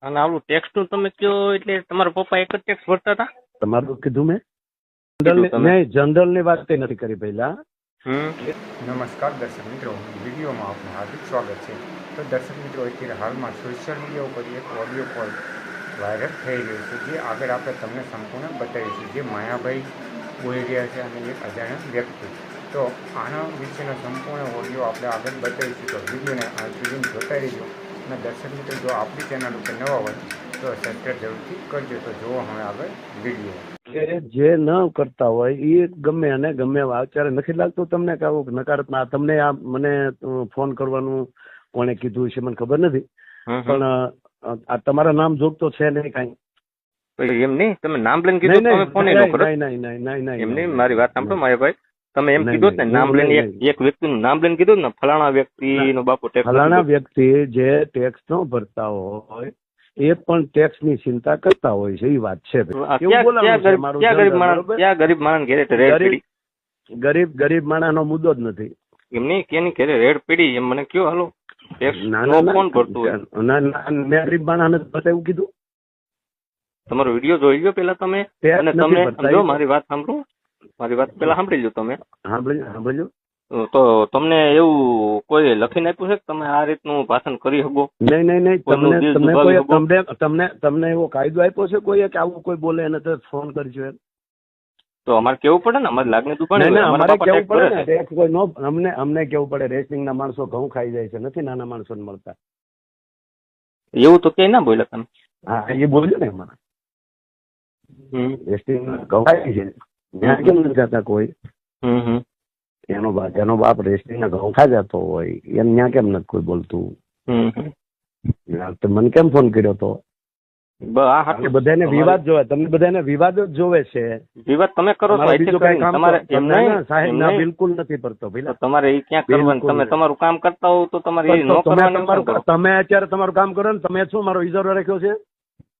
અને આવું ટેક્સ નું તમે કયો એટલે તમારા પપ્પા એક જ ટેક્સ ભરતા હતા? તમારું કીધું મેં કીધું તમે. નહીં, જનરલ ની વાત કઈ નથી કરી પહેલા. નમસ્કાર દર્શક મિત્રો, વિડીયોમાં આપનું હાર્દિક સ્વાગત છે. તો દર્શક મિત્રો, અત્યારે હાલમાં સોશિયલ મીડિયા ઉપર એક ઓડિયો કોલ વાયરલ થઈ રહ્યો છે, જે આગળ આપણે તમને સંપૂર્ણ બતાવીશું. જે માયાભાઈ બોલી રહ્યા છે અને એક અજાણ્યા વ્યક્તિ. તો આના વિશેનો સંપૂર્ણ ઓડિયો આપણે આગળ બતાવીશું. તો વિડીયોને આ સુધી જોતા રહીજો. અને દર્શક મિત્રો, જો આપણી ચેનલ ઉપર નવા હોય તો સબસ્ક્રાઈબ જરૂરથી કરજો. તો જુઓ હવે આગળ વિડીયો. કે જે ન કરતા હોય એ ગમે અને ગમે અત્યારે નથી લાગતું તમને કે આવું નકારાત્મક તમને આ મને ફોન કરવાનું કોણે કીધું છે મને ખબર નથી, પણ આ તમારા નામ જોગતો છે નહીં કાંઈ? એમ નહીં, તમે નામ લઈને કીધું તમે ફોન ન કરો. નહીં, એમ નહીં, મારી વાત સાંભળો માયાભાઈ, તમે એમ કીધું ને નામ લઈને એક વ્યક્તિનું નામ લઈને કીધું ને ફલાણા વ્યક્તિનો બાપુ ટેક્સ, ફલાણા વ્યક્તિ જે ટેક્સ ન ભરતા હોય એ પણ ટેક્સ ની ચિંતા કરતા હોય છે, એ વાત છે. ગરીબ માણસ ઘેરે રેડ પીડી, ગરીબ માણસ નો મુદ્દો જ નથી. એમ નહીં કેની ઘેરે રેડ પીડી એમ મને કયો હાલો ટેક્સ કોણ ભરતું હોય? મેં ગરીબ માણસ ને બતાવ્યું કીધું? તમારો વિડીયો જોઈ લો પેલા તમે, અને તમે સમજો મારી વાત સાંભળો, મારી વાત પેલા સાંભળી લો તમે. સાંભળજો. તો તમને એવું કોઈ લખીને આપ્યું છે કે તમે આ રીતનું ભાષણ કરી શકો? નહીં, તમને એવો કાયદો આપ્યો છે કોઈ કે આવું કોઈ બોલે એને તો ફોન કરજો એમ? તો અમારે કેવું પડે ને, અમારી લાગણી દુભાણી. અમારે કેવું પડે ને, ટેક્સ કોઈ નો અમને કેવું પડે. રેશનિંગ ના માણસો ઘઉં ખાઈ જાય છે, નથી નાના માણસો ને મળતા. એવું તો ક્યાંય ના બોલ્યા તમે? હા, એ બોલ્યો ને અમારે રેશનિંગ ના ઘઉં ખાઈ છે, ત્યાં કેમ નથી જતા કોઈ? એનો બાપ રેશનિંગ ના ઘઉં ખાઈ જતો હોય એમ ત્યાં કેમ નથી કોઈ બોલતું? મને કેમ ફોન કર્યો તો? બધાને વિવાદ જોવે, તમને બધાને વિવાદ જ જોવે છે. વિવાદ તમે કરો છો, સાહેબ ના બિલકુલ નથી પડતો. તમારે એ ક્યાં કરવાનું? તમે તમારું કામ કરતા હોવ તો તમારે એ ન કરવાનું. તમે અત્યારે તમારું કામ કરો ને, તમે શું મારો ઇજારો રાખ્યો છે?